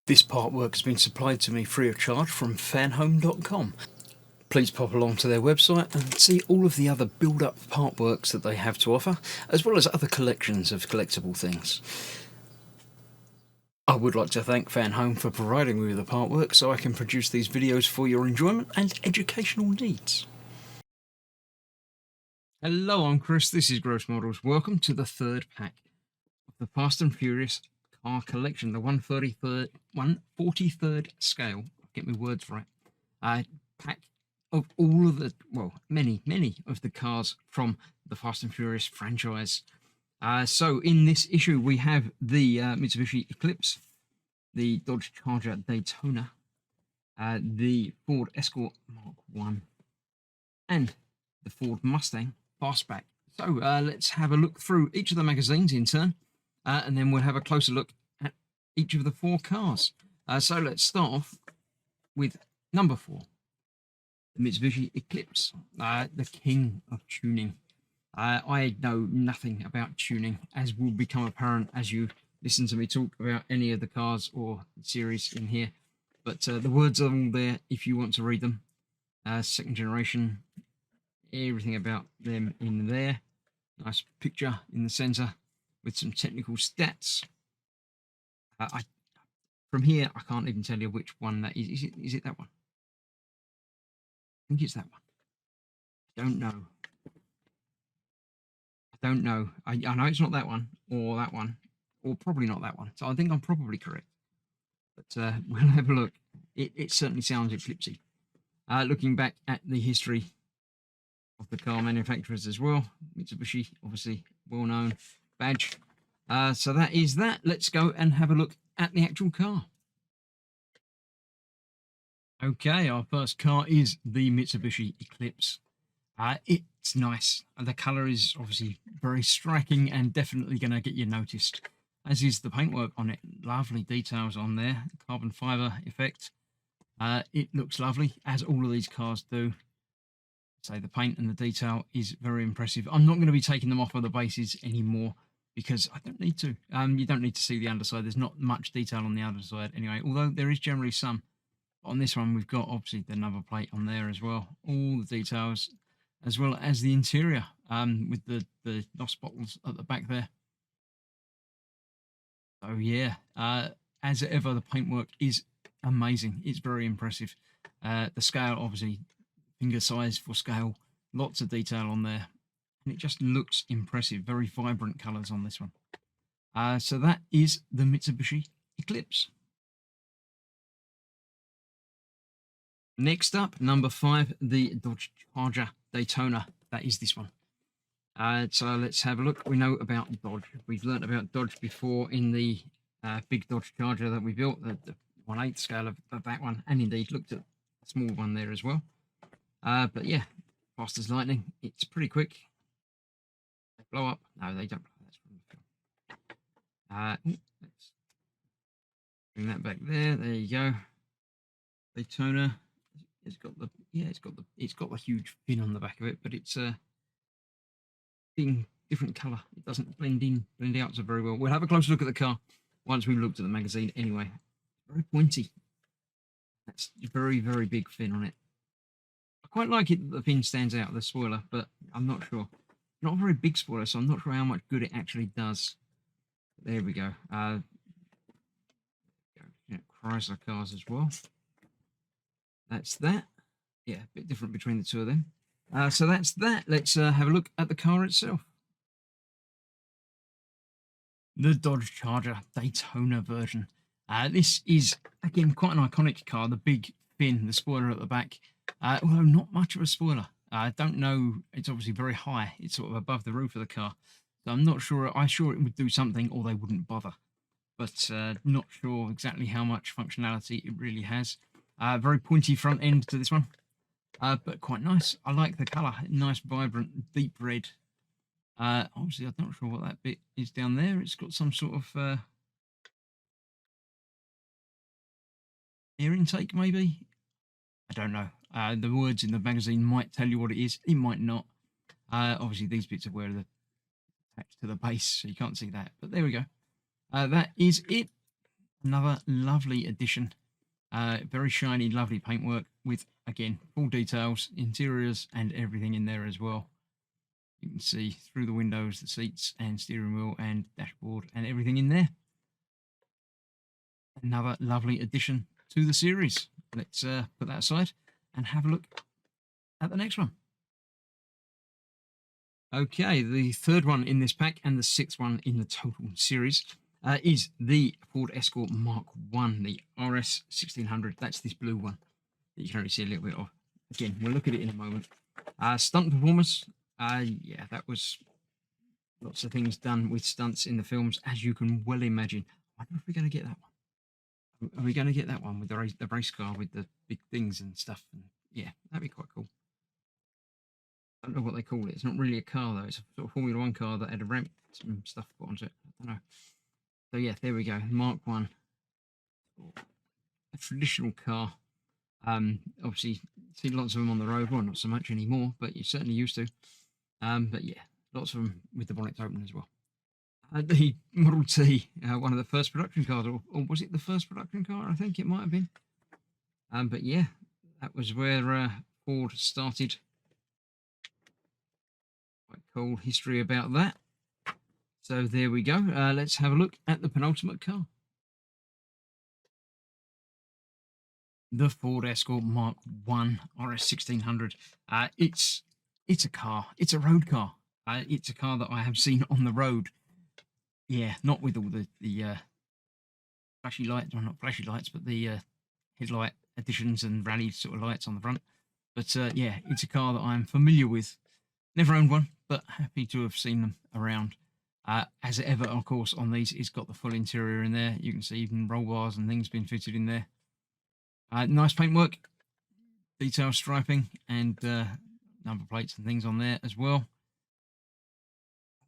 This artwork has been supplied to me free of charge from Fanhome.com. Please pop along to their website and see all of the other build-up artworks that they have to offer, as well as other collections of collectible things. I would like to thank Fanhome for providing me with the artwork so I can produce these videos for your enjoyment and educational needs. Hello, I'm Chris, this is Gross Models. Welcome to the third pack of the Fast and Furious car collection, the 143rd scale, get my words right, pack of all of the, well, many of the cars from the Fast and Furious franchise. So in this issue we have the Mitsubishi Eclipse, the Dodge Charger Daytona, the Ford Escort Mark I, and the Ford Mustang Fastback. So let's have a look through each of the magazines in turn, and then we'll have a closer look at each of the four cars. So let's start off with number 4, the Mitsubishi Eclipse, the king of tuning. I know nothing about tuning, as will become apparent as you listen to me talk about any of the cars or series in here. But the words are all there if you want to read them. Second generation, everything about them in there. Nice picture in the center with some technical stats. From here, I can't even tell you which one that is. Is it that one? I think it's that one. I don't know. I know it's not that one, or probably not that one. So I think I'm probably correct. But we'll have a look. It certainly sounds Eclipsey. Looking back at the history of the car manufacturers as well, Mitsubishi, obviously well-known badge. So that is that. Let's go and have a look at the actual car. Okay, our first car is the Mitsubishi Eclipse. It's nice. The colour is obviously very striking and definitely going to get you noticed, as is the paintwork on it. Lovely details on there, carbon fibre effect. It looks lovely, as all of these cars do. So the paint and the detail is very impressive. I'm not going to be taking them off of the bases anymore because I don't need to. You don't need to see the underside. There's not much detail on the underside anyway, although there is generally some. On this one, we've got obviously the number plate on there as well. All the details, as well as the interior, with the NOS bottles at the back there. So yeah, as ever, the paintwork is amazing. It's very impressive. The scale, obviously, finger size for scale. Lots of detail on there. And it just looks impressive. Very vibrant colours on this one. So that is the Mitsubishi Eclipse. Next up, number 5, the Dodge Charger Daytona. That is this one. So let's have a look. We know about Dodge. We've learnt about Dodge before in the big Dodge Charger that we built, the 1/8 scale of that one, and indeed looked at a small one there as well. But yeah, fast as lightning. It's pretty quick. They blow up. No, they don't blow. That's from the film. Let's bring that back there. There you go. Daytona. It's got the huge fin on the back of it, but it's being different colour. It doesn't blend out so very well. We'll have a closer look at the car once we've looked at the magazine anyway. Very pointy. That's a very, very big fin on it. I quite like it that the fin stands out of the spoiler, but I'm not sure. Not a very big spoiler, so I'm not sure how much good it actually does. But there we go. Chrysler cars as well. That's that. Yeah, a bit different between the two of them. So that's that. Let's have a look at the car itself. The Dodge Charger Daytona version. This is, again, quite an iconic car. The big fin, the spoiler at the back. Although not much of a spoiler. I don't know. It's obviously very high. It's sort of above the roof of the car. So I'm not sure. I'm sure it would do something, or they wouldn't bother. But not sure exactly how much functionality it really has. Very pointy front end to this one, but quite nice. I like the colour. Nice, vibrant, deep red. Obviously, I'm not sure what that bit is down there. It's got some sort of air intake, maybe? I don't know. The words in the magazine might tell you what it is. It might not. Obviously, these bits are where they're attached to the base, so you can't see that. But there we go. That is it. Another lovely addition. Very shiny, lovely paintwork with, again, full details, interiors and everything in there as well. You can see through the windows, the seats and steering wheel and dashboard and everything in there. Another lovely addition to the series. Let's put that aside and have a look at the next one. Okay, the third one in this pack and the sixth one in the total series is the Ford Escort Mark 1, the RS 1600. That's this blue one that you can already see a little bit of. Again, we'll look at it in a moment. Stunt performance. Yeah, that was lots of things done with stunts in the films, as you can well imagine. I wonder if we're going to get that one. Are we going to get that one with the race car with the big things and stuff? And yeah, that'd be quite cool. I don't know what they call it. It's not really a car, though. It's a sort of Formula 1 car that had a ramp and stuff put onto it. I don't know. So yeah, there we go. Mark 1. A traditional car. Obviously, see lots of them on the road. Well, not so much anymore, but you certainly used to. But yeah, lots of them with the bonnets open as well. The Model T, one of the first production cars, or was it the first production car? I think it might have been. But yeah, that was where Ford started. Quite cool history about that. So there we go. Let's have a look at the penultimate car. The Ford Escort Mark 1 RS 1600. It's a car. It's a road car. It's a car that I have seen on the road. Yeah, not with all the flashy lights, or not flashy lights, but the headlight additions and rally sort of lights on the front. But yeah, it's a car that I'm familiar with. Never owned one, but happy to have seen them around. As ever, of course, on these, it's got the full interior in there. You can see even roll bars and things being fitted in there. Nice paintwork, detail striping, and number plates and things on there as well.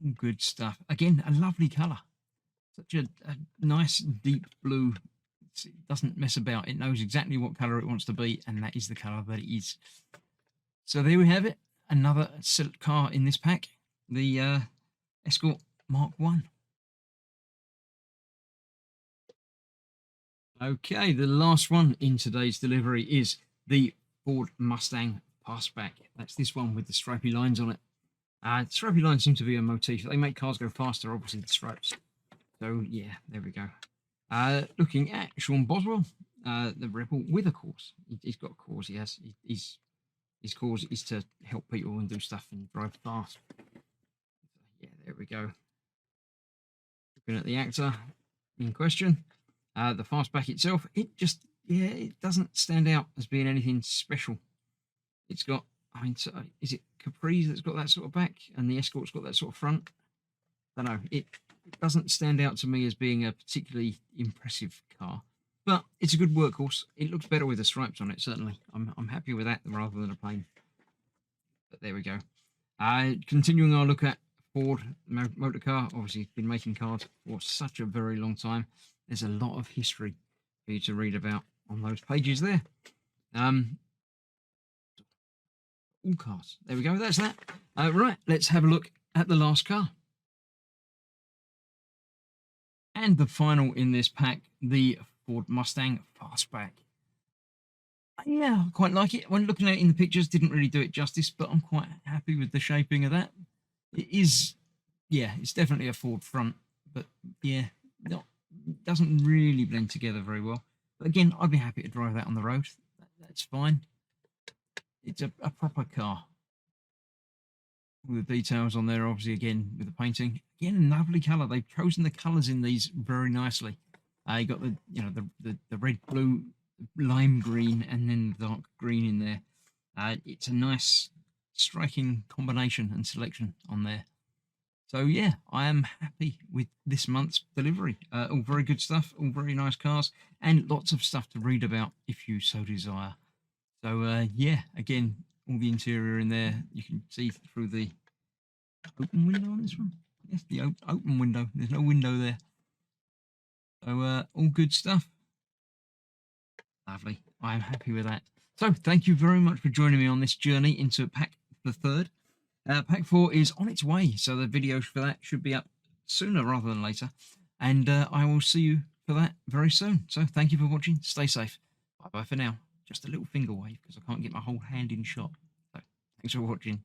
All good stuff. Again, a lovely colour. Such a nice deep blue. It doesn't mess about. It knows exactly what colour it wants to be, and that is the colour that it is. So there we have it. Another car in this pack, the Escort Mark 1. Okay, the last one in today's delivery is the Ford Mustang Fastback. That's this one with the stripy lines on it. Stripy lines seem to be a motif. They make cars go faster, obviously, the stripes. So, yeah, there we go. Looking at Sean Boswell, the Rebel with a cause. He's got a cause, he has. His cause is to help people and do stuff and drive fast. Yeah, there we go. Looking at the actor in question. The Fastback itself, it just, yeah, it doesn't stand out as being anything special. It's got, I mean, so, is it Capri that's got that sort of back and the Escort's got that sort of front? I don't know. It doesn't stand out to me as being a particularly impressive car, but it's a good workhorse. It looks better with the stripes on it, certainly. I'm happy with that rather than a plain. But there we go. Continuing our look at Ford motor car. Obviously, been making cars for such a very long time. There's a lot of history for you to read about on those pages there. All cars. There we go. That's that. Right, let's have a look at the last car. And the final in this pack, the Ford Mustang Fastback. Yeah, I quite like it. When looking at it in the pictures, didn't really do it justice, but I'm quite happy with the shaping of that. It is, yeah, it's definitely a Ford front, but yeah, doesn't really blend together very well. But again, I'd be happy to drive that on the road. That's fine. It's a proper car. All the details on there, obviously, again, with the painting. Again, lovely colour. They've chosen the colours in these very nicely. You got the, you know, the red, blue, lime green, and then the dark green in there. It's a nice, striking combination and selection on there. So yeah, I am happy with this month's delivery. All very good stuff, all very nice cars, and lots of stuff to read about if you so desire. So yeah, again, all the interior in there. You can see through the open window on this one. Yes, the open window. There's no window there. So all good stuff. Lovely. I am happy with that. So thank you very much for joining me on this journey into pack the third. Pack 4 is on its way, so the video for that should be up sooner rather than later. And I will see you for that very soon. So thank you for watching. Stay safe. Bye bye for now. Just a little finger wave because I can't get my whole hand in shot. So thanks for watching.